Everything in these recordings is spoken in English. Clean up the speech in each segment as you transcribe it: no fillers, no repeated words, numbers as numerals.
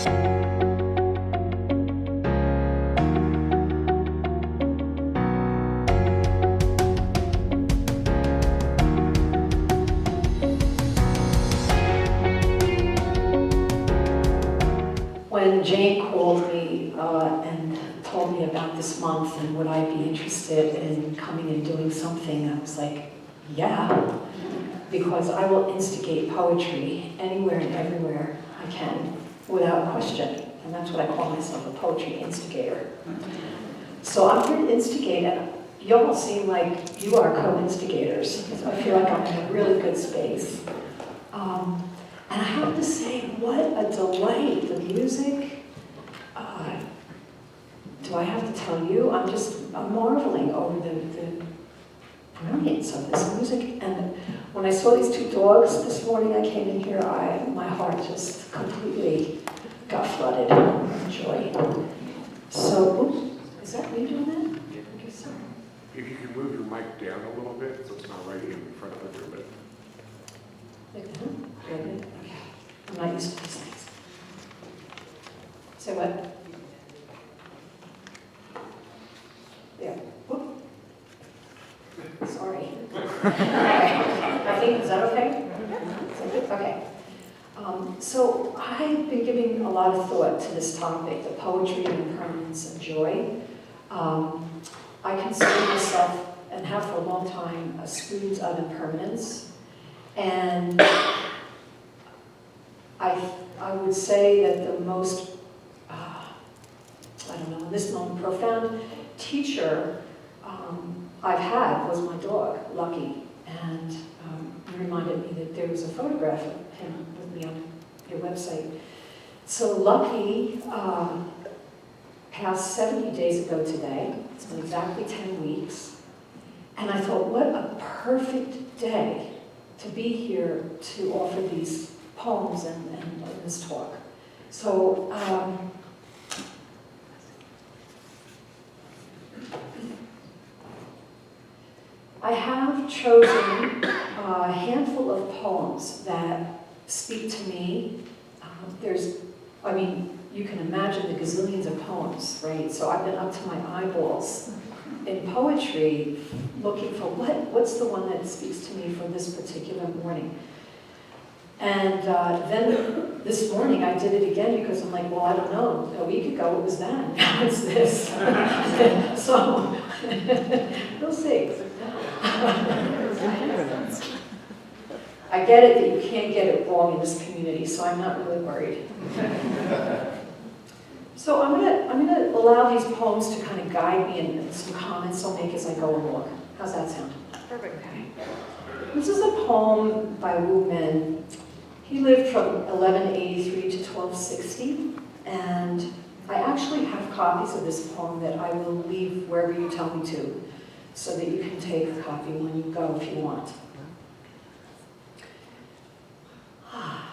When Jane called me and told me about this month and would I be interested in coming and doing something, I was like, yeah, because I will instigate poetry anywhere and everywhere I can without question. And that's what I call myself, a poetry instigator. So I'm here to instigate, and you all seem like you are co-instigators. So I feel like I'm in a really good space. And I have to say, what a delight, the music. Do I have to tell you? I'm marveling over the brilliance of this music. And when I saw these two dogs this morning, I came in here, my heart just completely got flooded with joy. So, oops, is that me doing that? I guess so. If you can move your mic down a little bit, so it's not right in front of your lip. Like that? Okay. I'm not used to these things. Say what? Yeah. Whoop. Sorry. I think, is that okay? Okay. So I've been giving a lot of thought to this topic, the poetry of impermanence and joy. I consider myself, and have for a long time, a student of impermanence. And I would say that the most, I don't know, in this moment, profound teacher I've had was my dog, Lucky. And you reminded me that there was a photograph of him with me on your website. So Lucky passed 70 days ago today. It's been exactly 10 weeks. And I thought, what a perfect day to be here to offer these poems and this talk. So, I have chosen a handful of poems that speak to me. You can imagine the gazillions of poems, right? So I've been up to my eyeballs in poetry, looking for what's the one that speaks to me for this particular morning. And then this morning I did it again because I'm like, well, I don't know. A week ago it was that. Now it's this. So we'll see. I get it that you can't get it wrong in this community, so I'm not really worried. So I'm gonna allow these poems to kind of guide me, and some comments I'll make as I go along. How's that sound? Perfect. Okay. This is a poem by Wu Min. He lived from 1183 to 1260, and I actually have copies of this poem that I will leave wherever you tell me to, so that you can take a copy when you go if you want.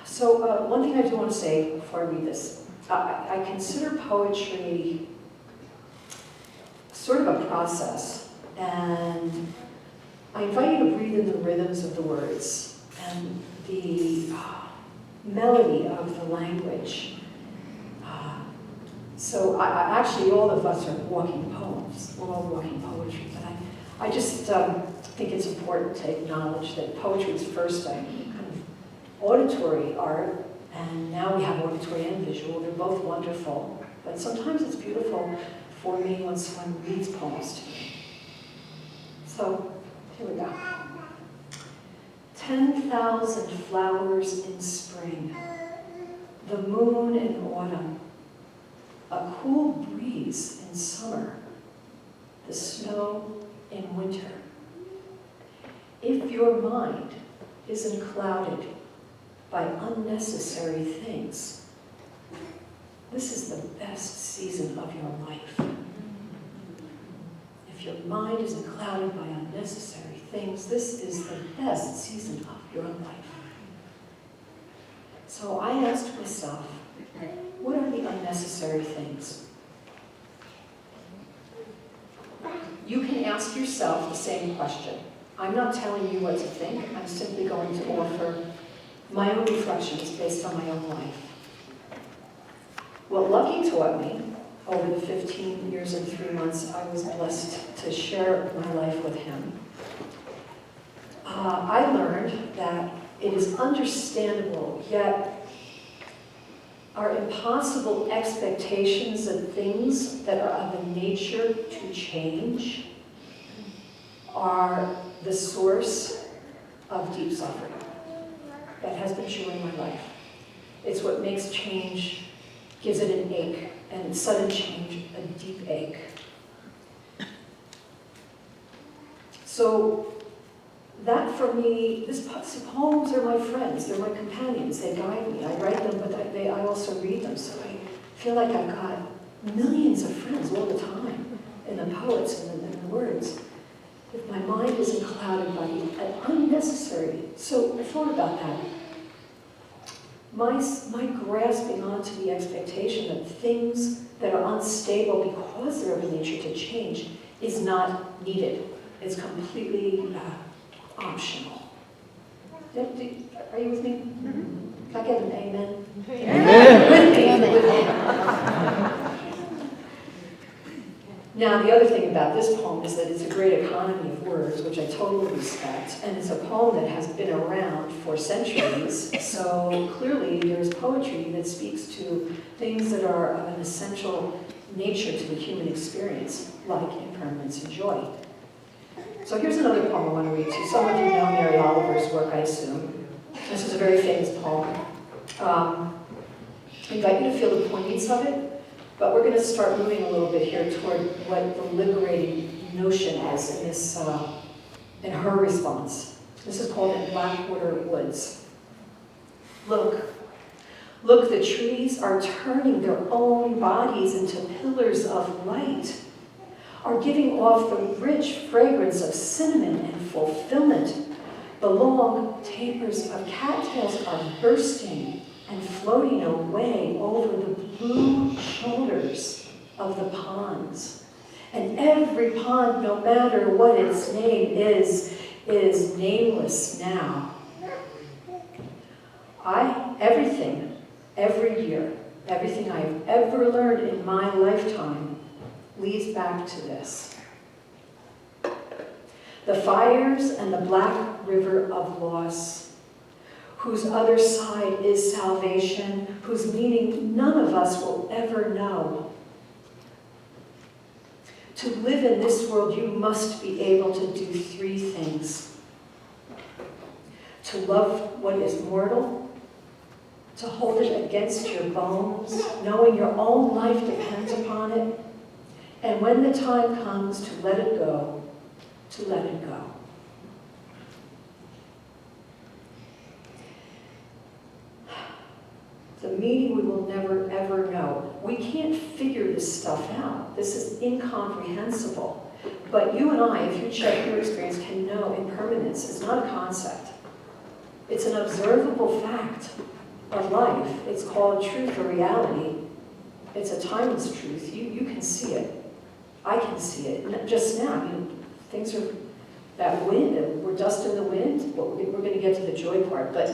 So one thing I do want to say before I read this, I consider poetry sort of a process, and I invite you to breathe in the rhythms of the words and the melody of the language. So actually all of us are walking poems, we're all walking poetry, but I just think it's important to acknowledge that poetry is first a kind of auditory art, and now we have auditory and visual. They're both wonderful, but sometimes it's beautiful for me when someone reads poems to me. So here we go. 10,000 flowers in spring, the moon in autumn, a cool breeze in summer, the snow in winter. If your mind isn't clouded by unnecessary things, this is the best season of your life. If your mind isn't clouded by unnecessary things, this is the best season of your life. So I asked myself, what are the unnecessary things? You can ask yourself the same question. I'm not telling you what to think. I'm simply going to offer my own reflections based on my own life. What Lucky taught me over the 15 years and 3 months I was blessed to share my life with him, I learned that it is understandable, yet our impossible expectations of things that are of a nature to change are the source of deep suffering. That has been true in my life. It's what makes change, gives it an ache, and sudden change a deep ache. So that for me, these poems are my friends, they're my companions, they guide me. I write them, but I also read them, so I feel like I've got millions of friends all the time in the poets and in the words. If my mind isn't clouded by unnecessary, so I thought about that. My grasping onto the expectation that things that are unstable because they're of a nature to change is not needed. It's completely optional. Are you with me? Mm-hmm. Can I get an amen? Amen. With me. Now, the other thing about this poem is that it's a great economy of words, which I totally respect, and it's a poem that has been around for centuries, so clearly there's poetry that speaks to things that are of an essential nature to the human experience, like impermanence and joy. So here's another poem I want to read to you. Some of you know Mary Oliver's work, I assume. This is a very famous poem. I invite you to feel the poignance of it. But we're going to start moving a little bit here toward what the liberating notion is in this, in her response. This is called In Blackwater Woods. Look, the trees are turning their own bodies into pillars of light, are giving off the rich fragrance of cinnamon and fulfillment. The long tapers of cattails are bursting and floating away over the blue shoulders of the ponds. And every pond, no matter what its name is nameless now. Every year, everything I have ever learned in my lifetime leads back to this. The fires and the black river of loss, whose other side is salvation, whose meaning none of us will ever know. To live in this world, you must be able to do 3 things. To love what is mortal, to hold it against your bones, knowing your own life depends upon it, and when the time comes to let it go, to let it go. The meaning we will never, ever know. We can't figure this stuff out. This is incomprehensible. But you and I, if you check your experience, can know impermanence is not a concept. It's an observable fact of life. It's called truth or reality. It's a timeless truth. You can see it. I can see it. Just now, things are that wind, we're dust in the wind. Well, we're going to get to the joy part, but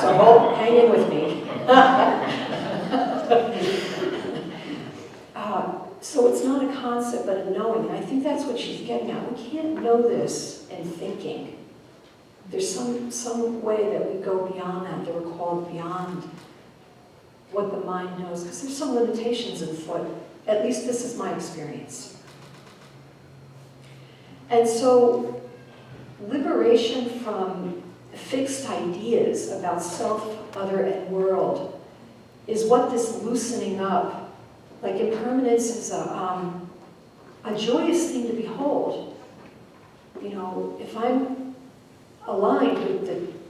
so hang in with me. So it's not a concept, but a knowing, and I think that's what she's getting at. We can't know this in thinking. There's some way that we go beyond that we're called beyond what the mind knows, because there's some limitations in thought. At least this is my experience. And so, liberation from fixed ideas about self, other, and world is what this loosening up, like impermanence is a joyous thing to behold. If I'm aligned with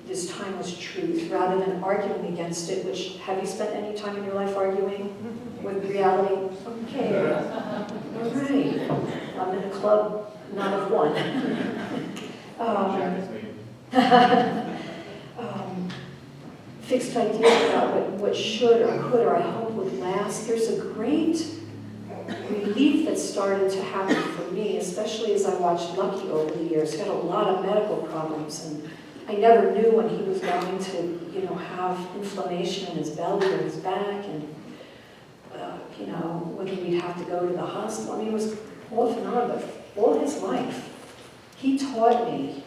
this timeless truth rather than arguing against it, which, have you spent any time in your life arguing with reality? Okay, all right. I'm in a club. Not of one. Fixed ideas about what should or could or I hope would last. There's a great relief that started to happen for me, especially as I watched Lucky over the years. He had a lot of medical problems, and I never knew when he was going to, have inflammation in his belly or his back. And you know, whether we'd have to go to the hospital. I mean, it was off and on, but all his life, he taught me,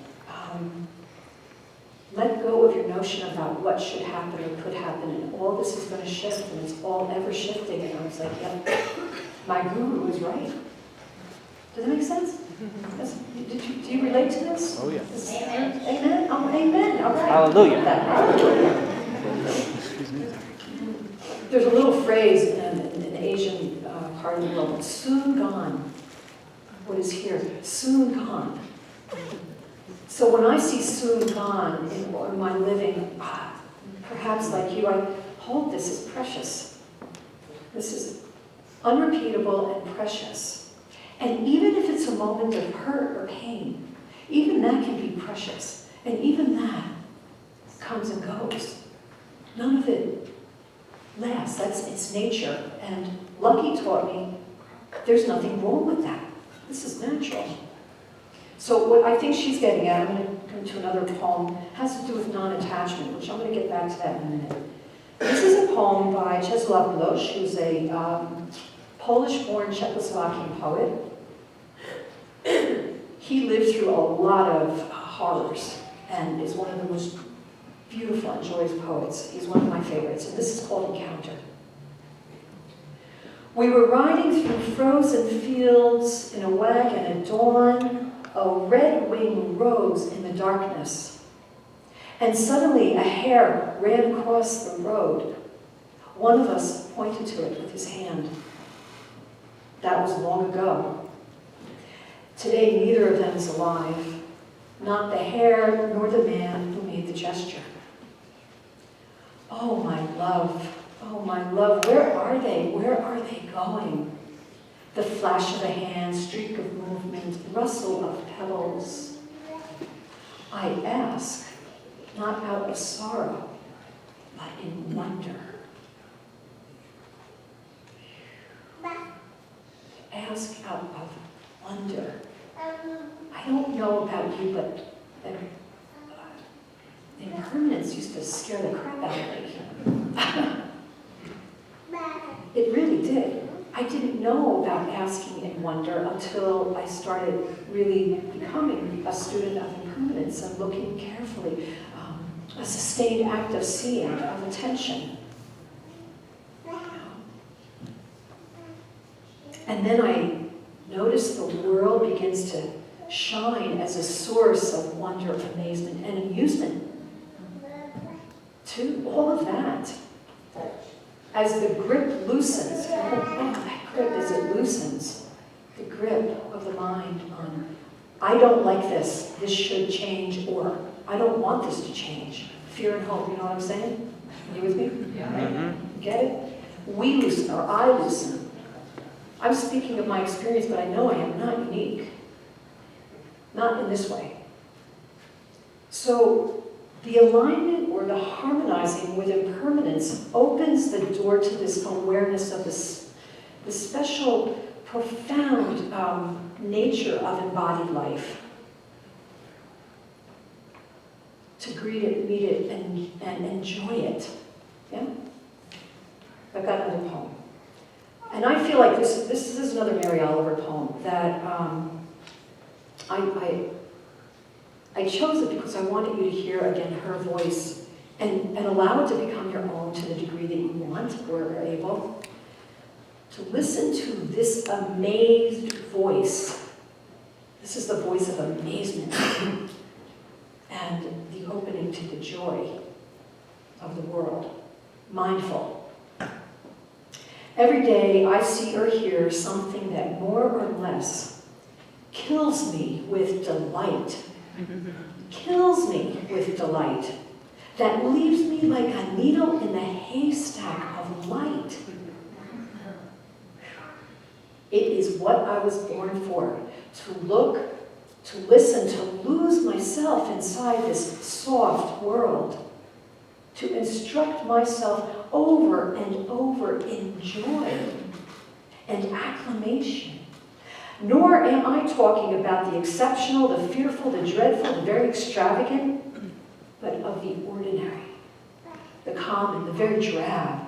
let go of your notion about what should happen or could happen, and all this is going to shift, and it's all ever shifting. And I was like, yep, my guru was right. Does that make sense? Do you relate to this? Oh, yeah. Amen. Amen. Oh, amen. All right. Hallelujah. Hallelujah. There's a little phrase in an Asian part of the world, soon gone. What is here? Soon gone. So when I see soon gone in my living, perhaps like you, I hold this as precious. This is unrepeatable and precious. And even if it's a moment of hurt or pain, even that can be precious. And even that comes and goes. None of it lasts. That's its nature. And Lucky taught me there's nothing wrong with that. This is natural. So what I think she's getting at, I'm going to come to another poem, has to do with non-attachment, which I'm going to get back to that in a minute. This is a poem by Czesław Miłosz, who's a Polish-born Czechoslovakian poet. He lived through a lot of horrors and is one of the most beautiful and joyous poets. He's one of my favorites, and this is called Encounter. We were riding through frozen fields in a wagon at dawn. A red wing rose in the darkness, and suddenly a hare ran across the road. One of us pointed to it with his hand. That was long ago. Today, neither of them is alive, not the hare nor the man who made the gesture. Oh, my love, where are they? Where are they going? The flash of a hand, streak of movement, rustle of pebbles. I ask, not out of sorrow, but in wonder. Ask out of wonder. I don't know about you, but impermanence used to scare the crap out of me. It really did. I didn't know about asking in wonder until I started really becoming a student of impermanence and looking carefully. A sustained act of seeing, of attention. And then I noticed the world begins to shine as a source of wonder, amazement, and amusement. Too, all of that. As the grip loosens, that grip as it loosens, the grip of the mind on, I don't like this, this should change, or I don't want this to change. Fear and hope, you know what I'm saying? You with me? Yeah. Mm-hmm. Get it? We loosen, or I loosen. I'm speaking of my experience, but I know I am not unique. Not in this way. So, the alignment or the harmonizing with impermanence opens the door to this awareness of the special, profound nature of embodied life. To greet it, meet it, and enjoy it. Yeah? I've got another poem. And I feel like this is another Mary Oliver poem that I chose it because I wanted you to hear again her voice and allow it to become your own to the degree that you want or are able. To listen to this amazed voice. This is the voice of amazement and the opening to the joy of the world. Mindful. Every day I see or hear something that more or less kills me with delight. Kills me with delight. That leaves me like a needle in the haystack of light. It is what I was born for. To look, to listen, to lose myself inside this soft world. To instruct myself over and over in joy and acclamation. Nor am I talking about the exceptional, the fearful, the dreadful, the very extravagant, but of the ordinary, the common, the very drab,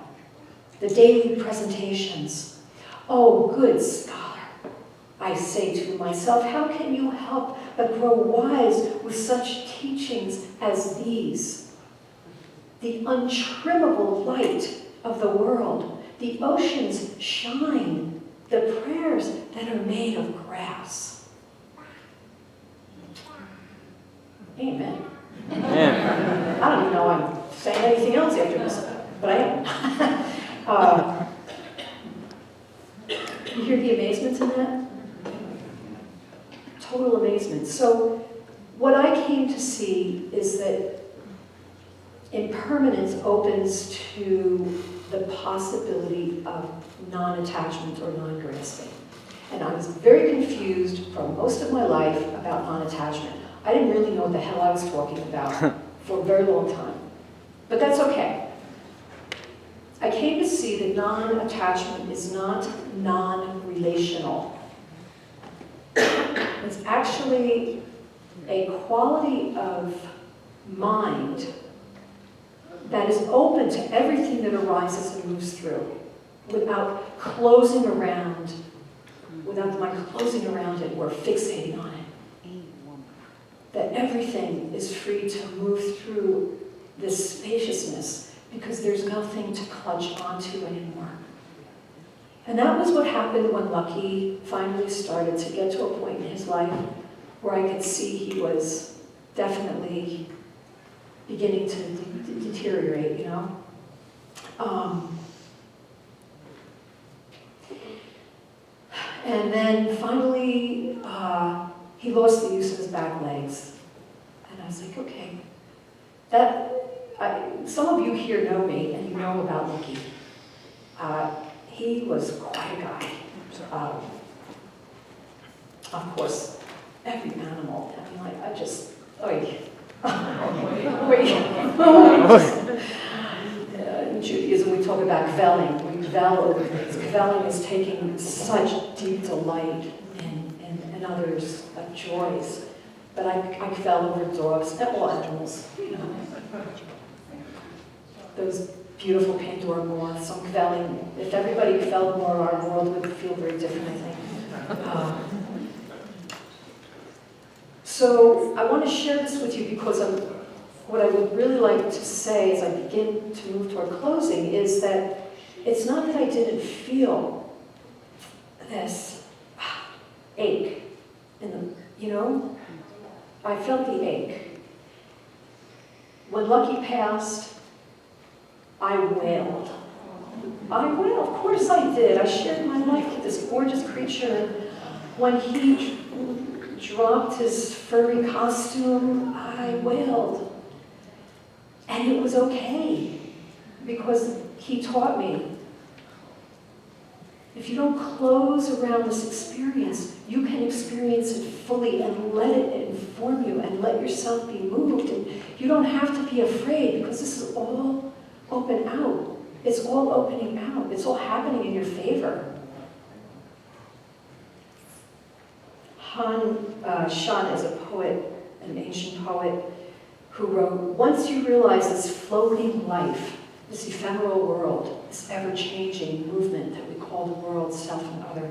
the daily presentations, Oh, good scholar, I say to myself, how can you help but grow wise with such teachings as these? The untrimmable light of the world, the oceans shine, the prayers that are made of grass. Amen. Amen. I don't even know I'm saying anything else after this, but I am. You hear the amazement in that? Total amazement. So what I came to see is that impermanence opens to the possibility of non-attachment or non-grasping. And I was very confused for most of my life about non-attachment. I didn't really know what the hell I was talking about for a very long time. But that's okay. I came to see that non-attachment is not non-relational. It's actually a quality of mind that is open to everything that arises and moves through without closing around, without the mind closing around it or fixating on it. That everything is free to move through this spaciousness because there's nothing to clutch onto anymore. And that was what happened when Lucky finally started to get to a point in his life where I could see he was definitely beginning to deteriorate, you know? And then finally, he lost the use of his back legs. And I was like, okay, some of you here know me and you know about Lucky. He was quite a guy. Of course, every animal. I mean, I just, in Judaism, we talk about kvelling. We kvel over things. Kvelling is taking such deep delight in others' joys. But I kvel over dogs and all animals, you know. Those beautiful Pandora moths, I'm kvelling. If everybody kveled more, our world would feel very different, I think. So I want to share this with you because what I would really like to say as I begin to move toward closing is that it's not that I didn't feel this ache in the, you know? I felt the ache. When Lucky passed, I wailed. Of course I did. I shared my life with this gorgeous creature. When he dropped his furry costume, I wailed. And it was okay, because he taught me, if you don't close around this experience, you can experience it fully and let it inform you and let yourself be moved. And you don't have to be afraid, because this is all open out. It's all opening out. It's all happening in your favor. Shan is a poet, an ancient poet, who wrote, once you realize this floating life, this ephemeral world, this ever-changing movement that we call the world, self and other,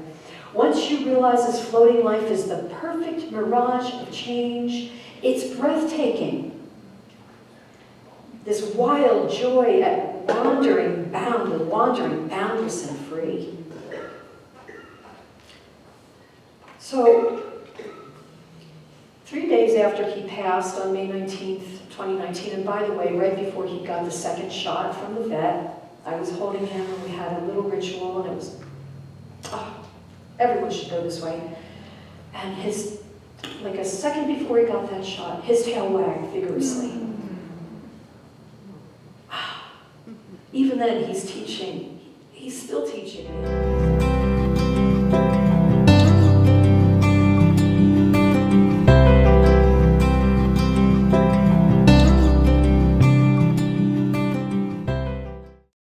once you realize this floating life is the perfect mirage of change, it's breathtaking. This wild joy at wandering boundless and free. So, 3 days after he passed on May 19th, 2019, and by the way, right before he got the second shot from the vet, I was holding him and we had a little ritual, and it was, everyone should go this way. And like a second before he got that shot, his tail wagged vigorously. Even then, he's still teaching me.